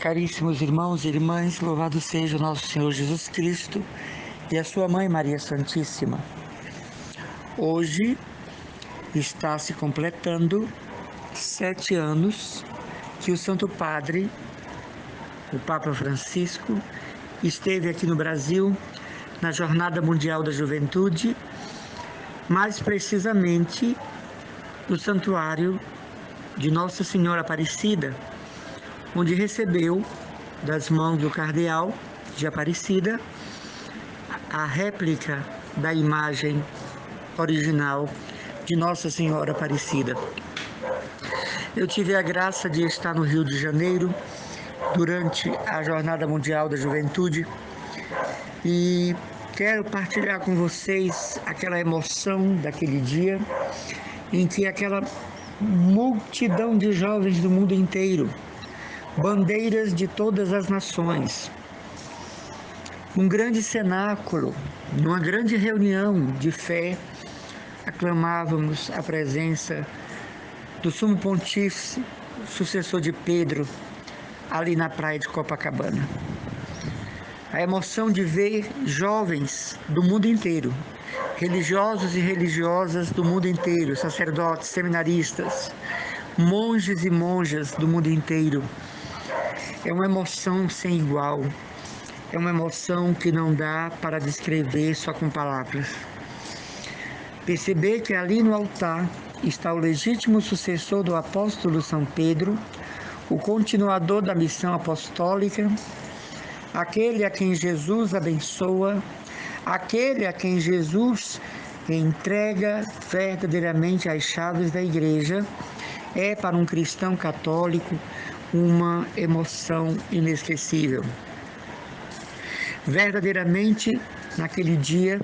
Caríssimos irmãos e irmãs, louvado seja o nosso Senhor Jesus Cristo e a sua Mãe Maria Santíssima. Hoje está se completando 7 anos que o Santo Padre, o Papa Francisco, esteve aqui no Brasil na Jornada Mundial da Juventude, mais precisamente no Santuário de Nossa Senhora Aparecida, onde recebeu das mãos do cardeal de Aparecida a réplica da imagem original de Nossa Senhora Aparecida. Eu tive a graça de estar no Rio de Janeiro durante a Jornada Mundial da Juventude e quero partilhar com vocês aquela emoção daquele dia em que aquela multidão de jovens do mundo inteiro, bandeiras de todas as nações, um grande cenáculo, numa grande reunião de fé, aclamávamos a presença do Sumo Pontífice, sucessor de Pedro, ali na praia de Copacabana. A emoção de ver jovens do mundo inteiro, religiosos e religiosas do mundo inteiro, sacerdotes, seminaristas, monges e monjas do mundo inteiro. É uma emoção sem igual, é uma emoção que não dá para descrever só com palavras. Perceber que ali no altar está o legítimo sucessor do apóstolo São Pedro, o continuador da missão apostólica, aquele a quem Jesus abençoa, aquele a quem Jesus entrega verdadeiramente as chaves da igreja, é para um cristão católico uma emoção inesquecível. Verdadeiramente, naquele dia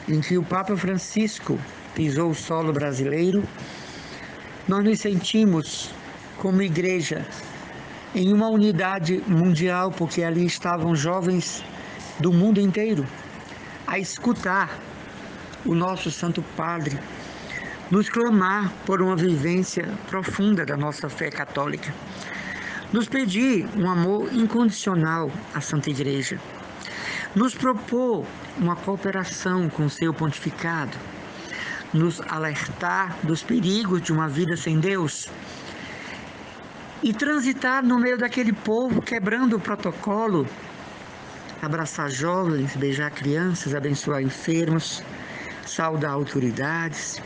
em que o Papa Francisco pisou o solo brasileiro, nós nos sentimos como igreja em uma unidade mundial, porque ali estavam jovens do mundo inteiro a escutar o nosso Santo Padre nos clamar por uma vivência profunda da nossa fé católica, nos pedir um amor incondicional à Santa Igreja, nos propor uma cooperação com o seu pontificado, nos alertar dos perigos de uma vida sem Deus e transitar no meio daquele povo quebrando o protocolo, abraçar jovens, beijar crianças, abençoar enfermos, saudar autoridades,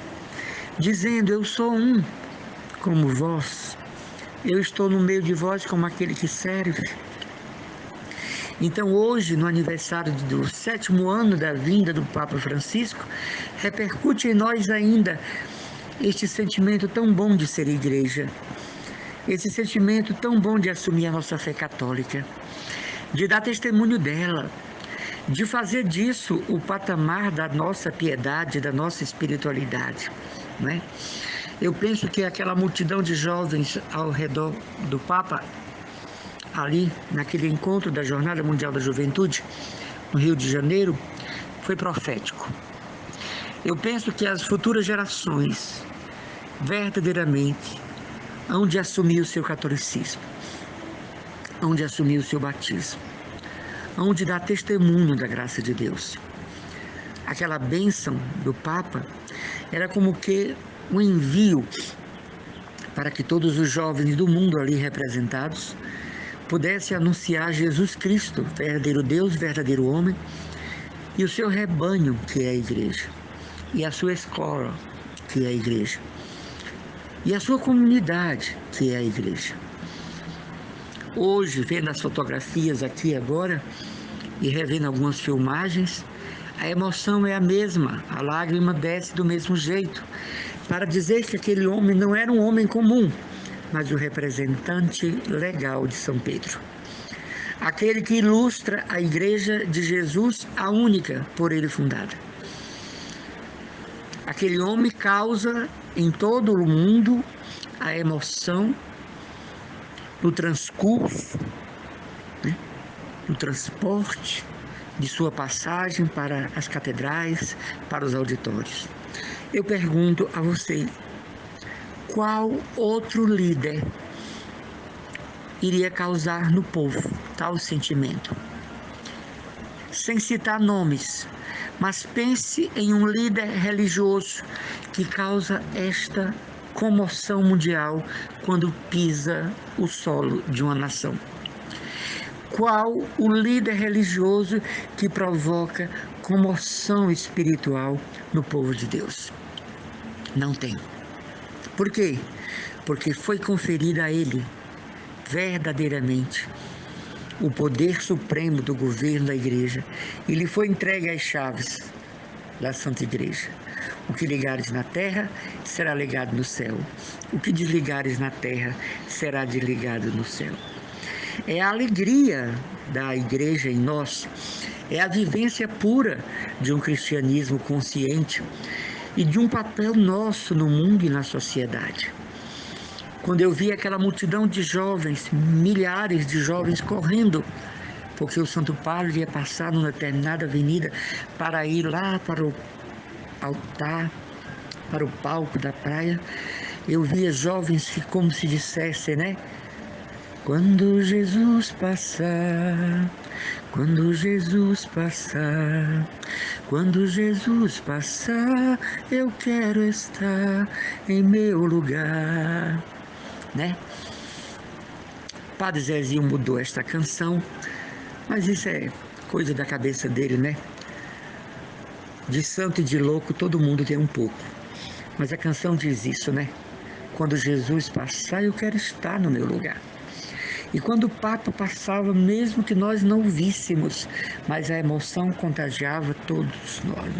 dizendo: eu sou um como vós, eu estou no meio de vós como aquele que serve. Então hoje, no aniversário do 7º ano da vinda do Papa Francisco, repercute em nós ainda este sentimento tão bom de ser igreja, esse sentimento tão bom de assumir a nossa fé católica, de dar testemunho dela, de fazer disso o patamar da nossa piedade, da nossa espiritualidade, não é? Eu penso que aquela multidão de jovens ao redor do Papa, ali naquele encontro da Jornada Mundial da Juventude, no Rio de Janeiro, foi profético. Eu penso que as futuras gerações verdadeiramente hão de assumir o seu catolicismo, hão de assumir o seu batismo, hão de dar testemunho da graça de Deus. Aquela bênção do Papa era como que um envio para que todos os jovens do mundo ali representados pudessem anunciar Jesus Cristo, verdadeiro Deus, verdadeiro homem, e o seu rebanho, que é a igreja, e a sua escola, que é a igreja, e a sua comunidade, que é a igreja. Hoje, vendo as fotografias aqui agora e revendo algumas filmagens, a emoção é a mesma, a lágrima desce do mesmo jeito, para dizer que aquele homem não era um homem comum, mas o representante legal de São Pedro. Aquele que ilustra a Igreja de Jesus, a única por ele fundada. Aquele homem causa em todo o mundo a emoção no transcurso, no transporte de sua passagem para as catedrais, para os auditórios. Eu pergunto a você: qual outro líder iria causar no povo tal sentimento. Sem citar nomes, mas pense em um líder religioso que causa esta comoção mundial quando pisa o solo de uma nação. Qual o líder religioso que provoca comoção espiritual no povo de Deus? Não tem. Por quê? Porque foi conferido a ele verdadeiramente o poder supremo do governo da igreja e lhe foi entregue as chaves da Santa Igreja. O que ligares na terra será ligado no céu. O que desligares na terra será desligado no céu. É a alegria da igreja em nós, é a vivência pura de um cristianismo consciente e de um papel nosso no mundo e na sociedade. Quando eu vi aquela multidão de jovens, milhares de jovens correndo, porque o Santo Padre ia passar numa determinada avenida para ir lá para o altar, para o palco da praia, eu via jovens que, como se dissessem, né? Quando Jesus passar, quando Jesus passar, quando Jesus passar, eu quero estar em meu lugar, né? Padre Zezinho mudou esta canção, mas isso é coisa da cabeça dele, né? De santo e de louco todo mundo tem um pouco, mas a canção diz isso, né? Quando Jesus passar, eu quero estar no meu lugar. E quando o Papa passava, mesmo que nós não o víssemos, mas a emoção contagiava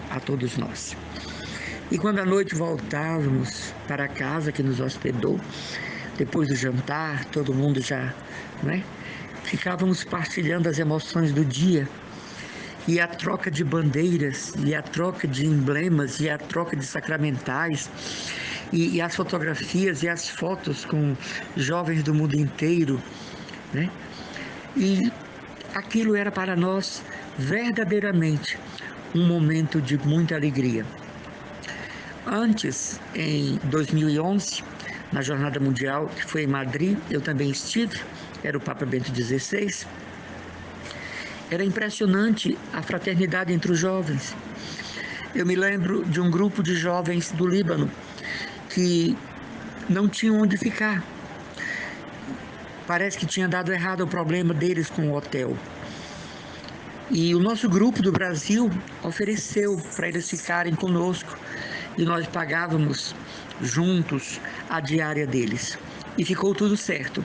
a todos nós. E quando à noite voltávamos para a casa que nos hospedou, depois do jantar, todo mundo já, né? Ficávamos partilhando as emoções do dia, e a troca de bandeiras, e a troca de emblemas, e a troca de sacramentais, e as fotografias e as fotos com jovens do mundo inteiro, né? E aquilo era para nós verdadeiramente um momento de muita alegria. Antes, em 2011, na Jornada Mundial, que foi em Madrid, eu também estive, era o Papa Bento XVI. Era impressionante a fraternidade entre os jovens. Eu me lembro de um grupo de jovens do Líbano que não tinham onde ficar. Parece que tinha dado errado o problema deles com o hotel. E o nosso grupo do Brasil ofereceu para eles ficarem conosco e nós pagávamos juntos a diária deles. E ficou tudo certo.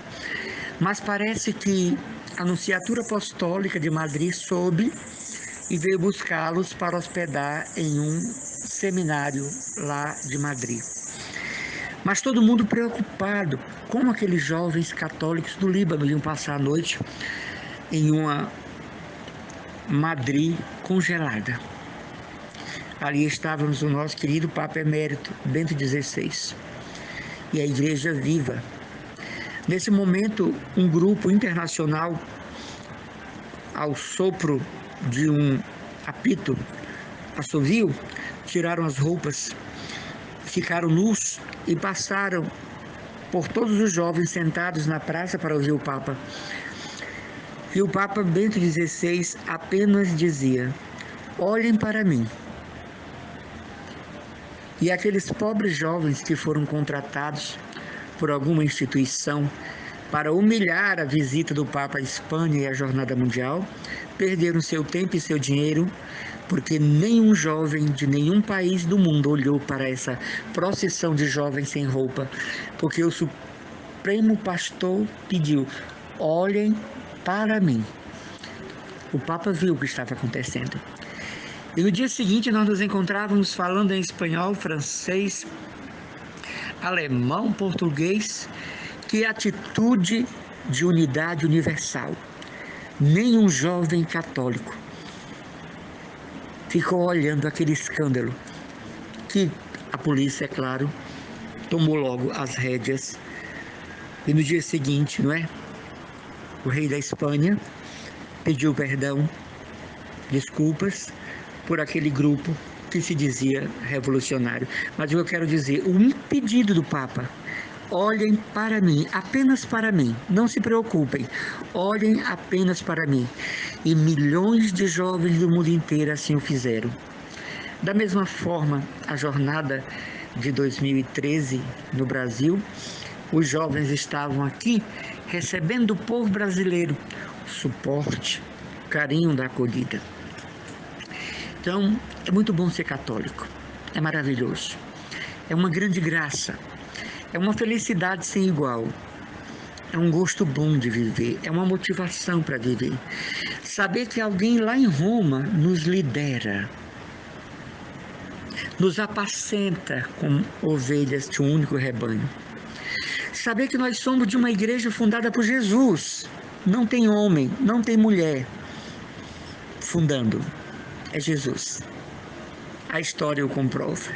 Mas parece que a Nunciatura Apostólica de Madrid soube e veio buscá-los para hospedar em um seminário lá de Madrid. Mas todo mundo preocupado, como aqueles jovens católicos do Líbano iam passar a noite em uma Madrid congelada. Ali estávamos o nosso querido Papa Emérito, Bento XVI, e a Igreja viva. Nesse momento, um grupo internacional, ao sopro de um apito, assovio, tiraram as roupas, ficaram nus e passaram por todos os jovens sentados na praça para ouvir o Papa. E o Papa Bento XVI apenas dizia: olhem para mim. E aqueles pobres jovens que foram contratados por alguma instituição para humilhar a visita do Papa à Espanha e à Jornada Mundial, perderam seu tempo e seu dinheiro, porque nenhum jovem de nenhum país do mundo olhou para essa procissão de jovens sem roupa, porque o Supremo Pastor pediu: olhem para mim. O Papa viu o que estava acontecendo. E no dia seguinte nós nos encontrávamos falando em espanhol, francês, alemão, português. Que atitude de unidade universal. Nenhum jovem católico ficou olhando aquele escândalo, que a polícia, é claro, tomou logo as rédeas. E no dia seguinte, não é? O rei da Espanha pediu perdão, desculpas, por aquele grupo que se dizia revolucionário. Mas eu quero dizer, um pedido do Papa Olhem para mim, apenas para mim. Não se preocupem. Olhem apenas para mim. E milhões de jovens do mundo inteiro assim o fizeram. Da mesma forma, a jornada de 2013 no Brasil, os jovens estavam aqui recebendo do povo brasileiro o suporte, o carinho da acolhida. Então, é muito bom ser católico. É maravilhoso. É uma grande graça. É uma felicidade sem igual. É um gosto bom de viver. É uma motivação para viver. Saber que alguém lá em Roma nos lidera, nos apacenta como ovelhas de um único rebanho. Saber que nós somos de uma igreja fundada por Jesus. Não tem homem, não tem mulher fundando. É Jesus. A história o comprova.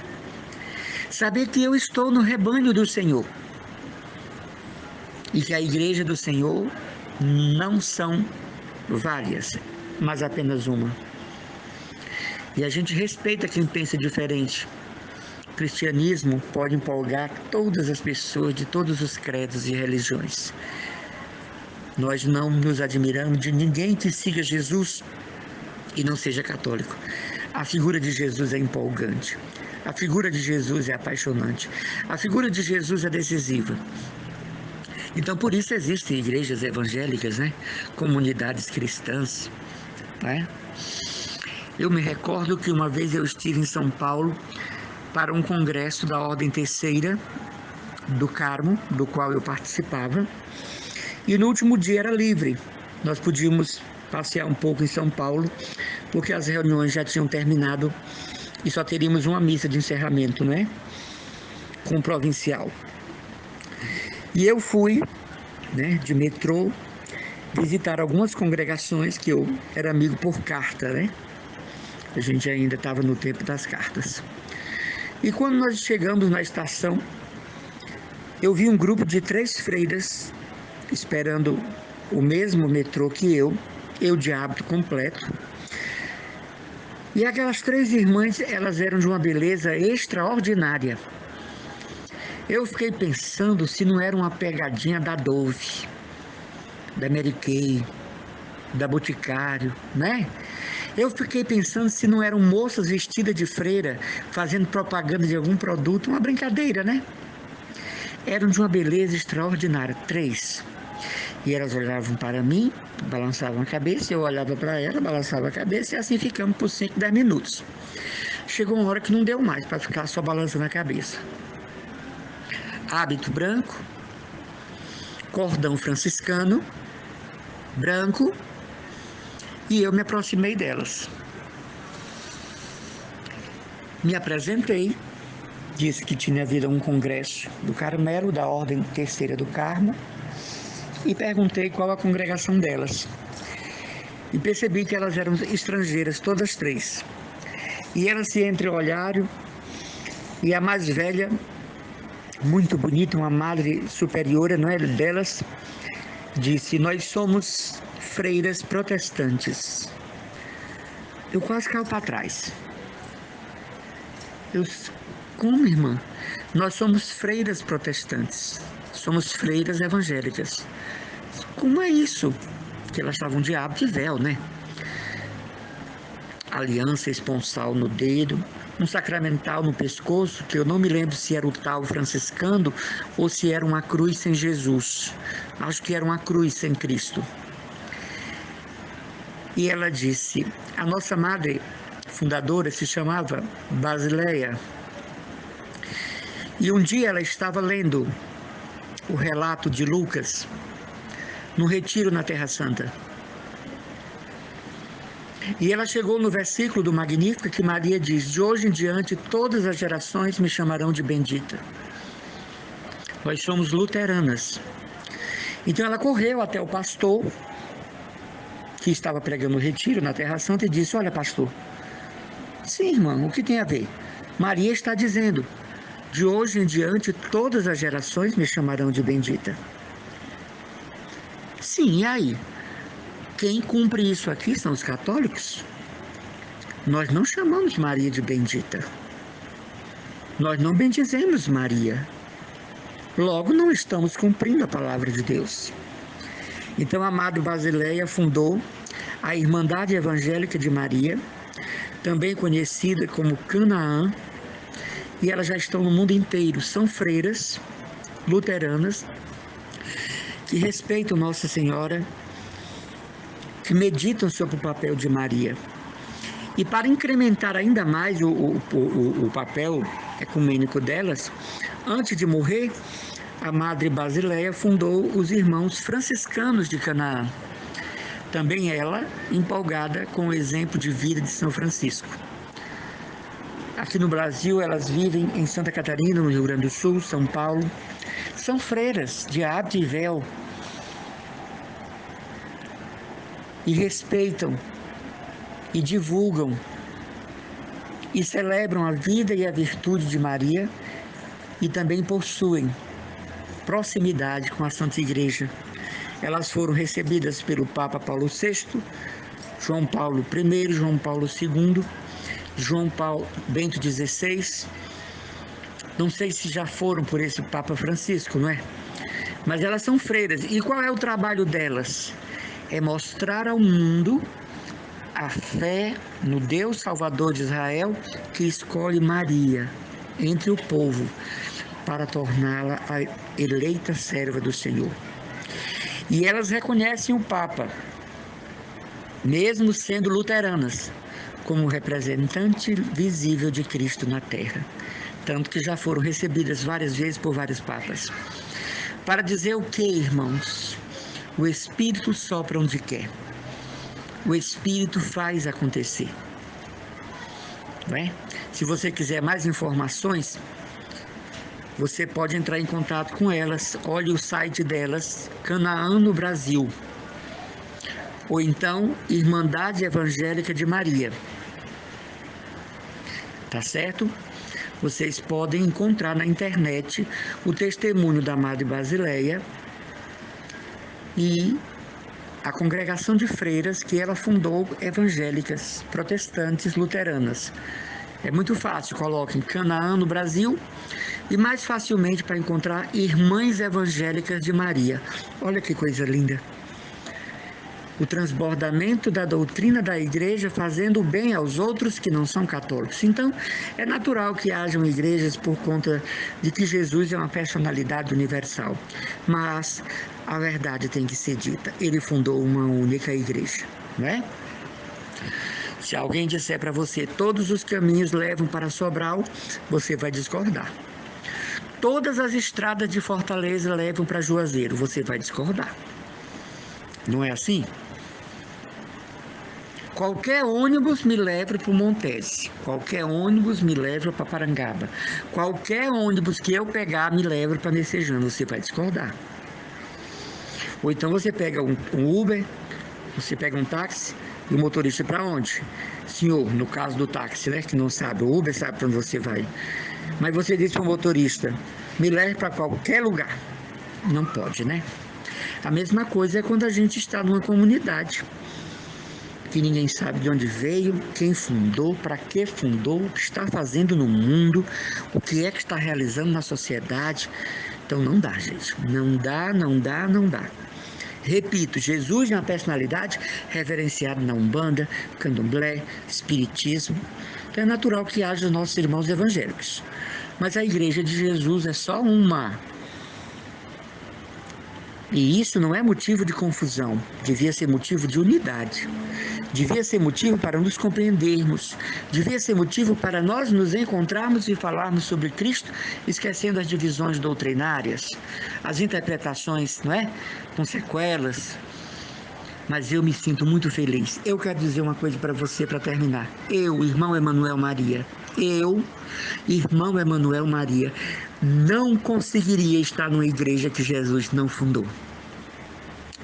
Saber que eu estou no rebanho do Senhor. E que a igreja do Senhor não são várias, mas apenas uma. E a gente respeita quem pensa diferente. O cristianismo pode empolgar todas as pessoas de todos os credos e religiões. Nós não nos admiramos de ninguém que siga Jesus e não seja católico. A figura de Jesus é empolgante. A figura de Jesus é apaixonante. A figura de Jesus é decisiva. Então, por isso existem igrejas evangélicas, né? Comunidades cristãs, né? Eu me recordo que uma vez eu estive em São Paulo para um congresso da Ordem Terceira do Carmo, do qual eu participava, e no último dia era livre. Nós podíamos passear um pouco em São Paulo, porque as reuniões já tinham terminado e só teríamos uma missa de encerramento, né? Com o provincial. E eu fui, né, de metrô, visitar algumas congregações que eu era amigo por carta, né? A gente ainda estava no tempo das cartas. E quando nós chegamos na estação, eu vi um grupo de 3 freiras esperando o mesmo metrô que eu de hábito completo. E aquelas 3 irmãs, elas eram de uma beleza extraordinária. Eu fiquei pensando se não era uma pegadinha da Dove, da Mary Kay, da Boticário, né? Eu fiquei pensando se não eram moças vestidas de freira, fazendo propaganda de algum produto, uma brincadeira, né? Eram de uma beleza extraordinária, 3. E elas olhavam para mim, balançavam a cabeça, eu olhava para ela, balançava a cabeça, e assim ficamos por 5, 10 minutos. Chegou uma hora que não deu mais para ficar só balançando a cabeça. Hábito branco, cordão franciscano, branco, e eu me aproximei delas. Me apresentei, disse que tinha havido um congresso do Carmelo, da Ordem Terceira do Carmo, e perguntei qual a congregação delas. E percebi que elas eram estrangeiras, todas 3. E elas se entreolharam, e a mais velha, muito bonita, uma madre superiora, não é, delas, disse: nós somos freiras protestantes. Eu quase caio para trás. Como, irmã? Nós somos freiras protestantes, somos freiras evangélicas. Como é isso? Porque elas estavam de hábito e véu, né? Aliança esponsal no dedo, um sacramental no pescoço, que eu não me lembro se era o tal franciscano ou se era uma cruz sem Jesus. Acho que era uma cruz sem Cristo. E ela disse: a nossa madre fundadora se chamava Basileia. E um dia ela estava lendo o relato de Lucas no retiro na Terra Santa. E ela chegou no versículo do Magnífica que Maria diz: de hoje em diante todas as gerações me chamarão de bendita. Nós somos luteranas. Então ela correu até o pastor que estava pregando o retiro na Terra Santa e disse: olha, pastor, sim, irmão, o que tem a ver? Maria está dizendo: de hoje em diante todas as gerações me chamarão de bendita. Sim, e aí? Quem cumpre isso aqui são os católicos. Nós não chamamos Maria de bendita. Nós não bendizemos Maria. Logo, não estamos cumprindo a palavra de Deus. Então, a Madre Basileia fundou a Irmandade Evangélica de Maria, também conhecida como Canaã, e elas já estão no mundo inteiro. São freiras luteranas que respeitam Nossa Senhora, que meditam sobre o papel de Maria. E para incrementar ainda mais o papel ecumênico delas, antes de morrer, a Madre Basileia fundou os Irmãos Franciscanos de Canaã. Também ela empolgada com o exemplo de vida de São Francisco. Aqui no Brasil, elas vivem em Santa Catarina, no Rio Grande do Sul, São Paulo. São freiras de hábito e véu e respeitam e divulgam e celebram a vida e a virtude de Maria e também possuem proximidade com a Santa Igreja. Elas foram recebidas pelo Papa Paulo VI, João Paulo I, João Paulo II, João Paulo Bento XVI. Não sei se já foram por esse Papa Francisco, não é? Mas elas são freiras. E qual é o trabalho delas? É mostrar ao mundo a fé no Deus Salvador de Israel, que escolhe Maria entre o povo para torná-la a eleita serva do Senhor. E elas reconhecem o Papa, mesmo sendo luteranas, como representante visível de Cristo na terra. Tanto que já foram recebidas várias vezes por vários papas. Para dizer o que, irmãos? O Espírito sopra onde quer. O Espírito faz acontecer. Não é? Se você quiser mais informações, você pode entrar em contato com elas. Olhe o site delas, Canaã no Brasil. Ou então, Irmandade Evangélica de Maria. Tá certo? Vocês podem encontrar na internet o testemunho da Madre Basileia e a congregação de freiras que ela fundou, evangélicas, protestantes, luteranas. É muito fácil, coloquem Canaã no Brasil e mais facilmente para encontrar Irmãs Evangélicas de Maria. Olha que coisa linda! O transbordamento da doutrina da igreja fazendo o bem aos outros que não são católicos. Então, é natural que hajam igrejas por conta de que Jesus é uma personalidade universal. Mas a verdade tem que ser dita. Ele fundou uma única igreja, não é? Se alguém disser para você todos os caminhos levam para Sobral, você vai discordar. Todas as estradas de Fortaleza levam para Juazeiro, você vai discordar. Não é assim? Qualquer ônibus me leva para o Montese, qualquer ônibus me leva para Parangaba, qualquer ônibus que eu pegar me leva para Messejana, você vai discordar. Ou então você pega um Uber, você pega um táxi e o motorista para onde? Senhor, no caso do táxi, né, que não sabe, o Uber sabe para onde você vai. Mas você diz para o motorista, me leve para qualquer lugar. Não pode, né? A mesma coisa é quando a gente está numa comunidade que ninguém sabe de onde veio, quem fundou, para que fundou, o que está fazendo no mundo, o que é que está realizando na sociedade. Então não dá, gente. Não dá, não dá, não dá. Repito, Jesus é uma personalidade reverenciada na Umbanda, Candomblé, Espiritismo. Então é natural que haja os nossos irmãos evangélicos. Mas a Igreja de Jesus é só uma. E isso não é motivo de confusão, devia ser motivo de unidade. Devia ser motivo para nos compreendermos, devia ser motivo para nós nos encontrarmos e falarmos sobre Cristo, esquecendo as divisões doutrinárias, as interpretações, não é? Com sequelas. Mas eu me sinto muito feliz. Eu quero dizer uma coisa para você para terminar. Eu, irmão Emanuel Maria, irmão Emanuel Maria, não conseguiria estar numa igreja que Jesus não fundou.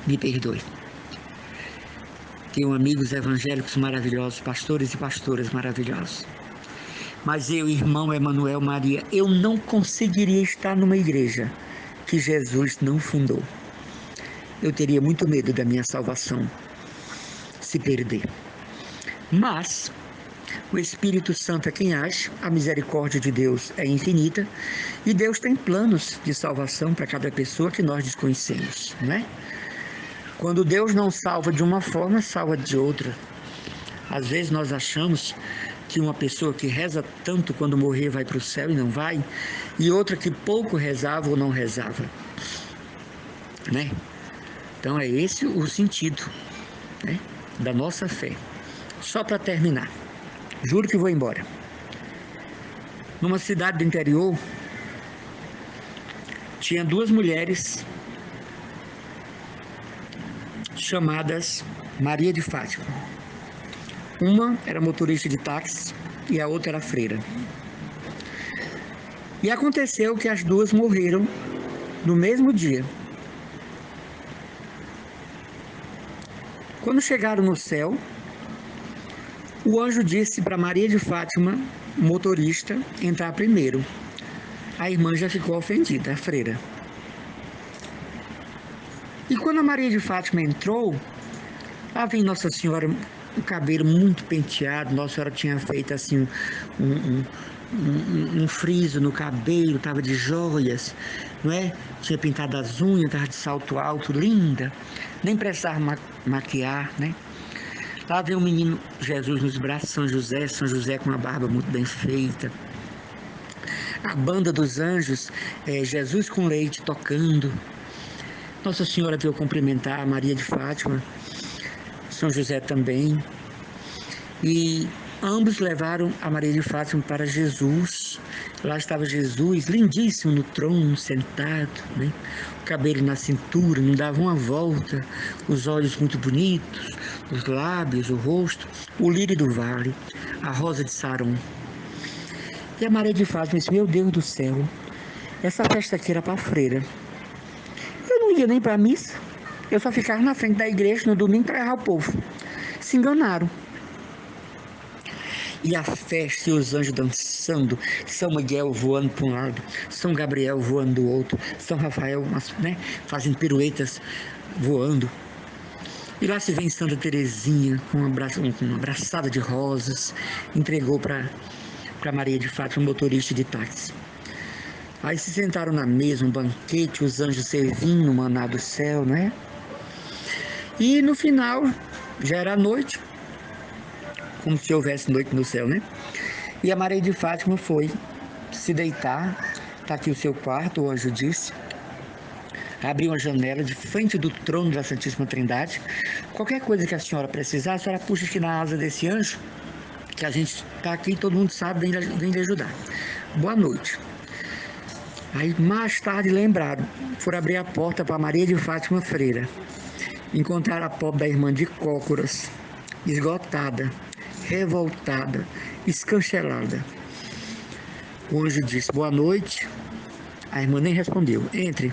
Me perdoe. Tenho amigos evangélicos maravilhosos, pastores e pastoras maravilhosos. Mas eu, irmão Emanuel Maria, eu não conseguiria estar numa igreja que Jesus não fundou. Eu teria muito medo da minha salvação se perder. Mas O Espírito Santo é quem age, a misericórdia de Deus é infinita e Deus tem planos de salvação para cada pessoa que nós desconhecemos, né? Quando Deus não salva de uma forma, salva de outra. Às vezes nós achamos que uma pessoa que reza tanto quando morrer vai para o céu e não vai, e outra que pouco rezava ou não rezava, né? Então é esse o sentido, né, da nossa fé. Só para terminar, juro que vou embora. Numa cidade do interior, tinha duas mulheres chamadas Maria de Fátima. Uma era motorista de táxi e a outra era freira. E aconteceu que as duas morreram no mesmo dia. Quando chegaram no céu, o anjo disse para Maria de Fátima, motorista, entrar primeiro. A irmã já ficou ofendida, a freira. E quando a Maria de Fátima entrou, lá vem Nossa Senhora, o cabelo muito penteado. Nossa Senhora tinha feito assim um friso no cabelo, estava de joias, não é? Tinha pintado as unhas, estava de salto alto, linda, nem precisava maquiar, né? Lá vem o menino Jesus nos braços, São José com uma barba muito bem feita. A banda dos anjos, Jesus com leite tocando. Nossa Senhora veio cumprimentar a Maria de Fátima, São José também. E ambos levaram a Maria de Fátima para Jesus. Lá estava Jesus, lindíssimo no trono, sentado, né? O cabelo na cintura, não dava uma volta, os olhos muito bonitos, os lábios, o rosto, o lírio do vale, a rosa de Saron. E a Maria de Fátima disse: meu Deus do céu, essa festa aqui era para a freira. Eu não ia nem para a missa, eu só ficava na frente da igreja no domingo para errar o povo. Se enganaram. E a festa e os anjos dançando, São Miguel voando para um lado, São Gabriel voando do outro, São Rafael, né, fazendo piruetas voando. E lá se vem Santa Teresinha com uma abraçada de rosas, entregou para Maria de Fátima, motorista de táxi. Aí se sentaram na mesa, um banquete, os anjos servindo o maná do céu, né? E no final, já era noite, como se houvesse noite no céu, né? E a Maria de Fátima foi se deitar, está aqui o seu quarto, o anjo disse. Abriu uma janela de frente do trono da Santíssima Trindade. Qualquer coisa que a senhora precisar, a senhora puxa aqui na asa desse anjo, que a gente está aqui e todo mundo sabe, vem lhe ajudar. Boa noite. Aí mais tarde lembraram, foram abrir a porta para Maria de Fátima freira. Encontraram a pobre da irmã de cócoras, esgotada, revoltada, escanchelada. O anjo disse: boa noite. A irmã nem respondeu. Entre.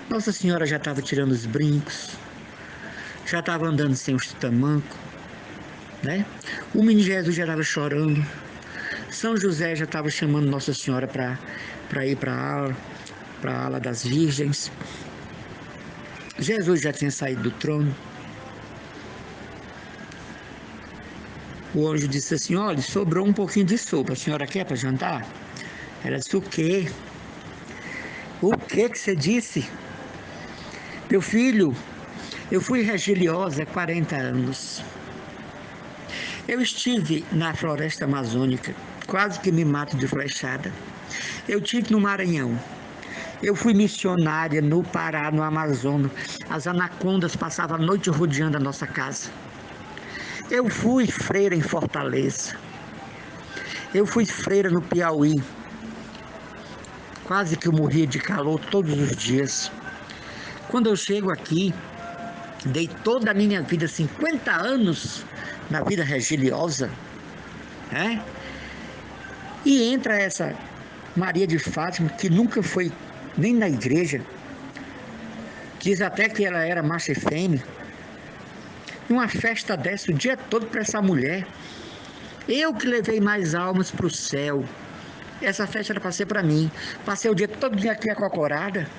Nossa Senhora já estava tirando os brincos, já estava andando sem os tamancos, né? O menino Jesus já estava chorando. São José já estava chamando Nossa Senhora para ir para a ala das virgens. Jesus já tinha saído do trono. O anjo disse assim: olha, sobrou um pouquinho de sopa, a senhora quer para jantar? Ela disse: o quê? O que você disse? Meu filho, eu fui religiosa há 40 anos. Eu estive na floresta amazônica, quase que me mato de flechada. Eu estive no Maranhão. Eu fui missionária no Pará, no Amazonas. As anacondas passavam a noite rodeando a nossa casa. Eu fui freira em Fortaleza. Eu fui freira no Piauí. Quase que eu morria de calor todos os dias. Quando eu chego aqui, dei toda a minha vida, 50 anos na vida religiosa, né? E entra essa Maria de Fátima, que nunca foi nem na igreja, diz até que ela era macho e fêmea. Uma festa dessa, o dia todo para essa mulher. Eu que levei mais almas para o céu. Essa festa era para ser para mim. Passei o dia todo dia aqui acocorada.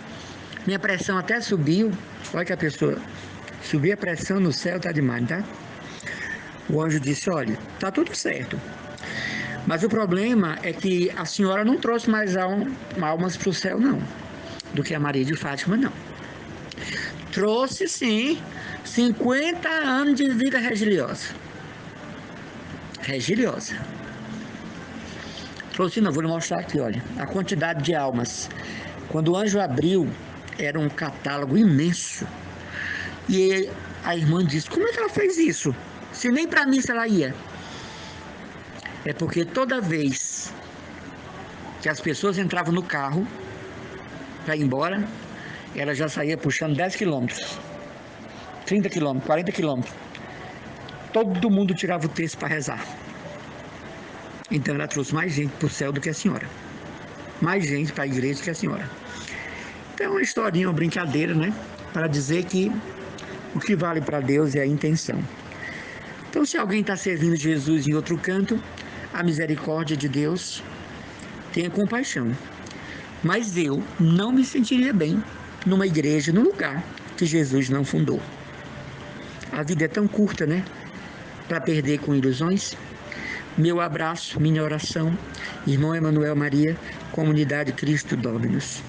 Minha pressão até subiu. Olha que a pessoa subir a pressão no céu, tá demais, tá? O anjo disse: olha, tá tudo certo. Mas o problema é que a senhora não trouxe mais almas para o céu, não, do que a Maria de Fátima, não. Trouxe, sim, 50 anos de vida religiosa. Religiosa. Trouxe, não, vou lhe mostrar aqui, olha, a quantidade de almas. Quando o anjo abriu, era um catálogo imenso. E a irmã disse, como é que ela fez isso? Se nem para missa ela ia. É porque toda vez que as pessoas entravam no carro para ir embora, ela já saía puxando 10 quilômetros, 30 quilômetros, 40 quilômetros. Todo mundo tirava o texto para rezar. Então ela trouxe mais gente para o céu do que a senhora. Mais gente para a igreja do que a senhora. Então é uma historinha, uma brincadeira, né? Para dizer que o que vale para Deus é a intenção. Então, se alguém está servindo Jesus em outro canto, a misericórdia de Deus, tenha compaixão. Mas eu não me sentiria bem numa igreja, num lugar que Jesus não fundou. A vida é tão curta, né? Para perder com ilusões. Meu abraço, minha oração, irmão Emanuel Maria, Comunidade Cristo Dominus.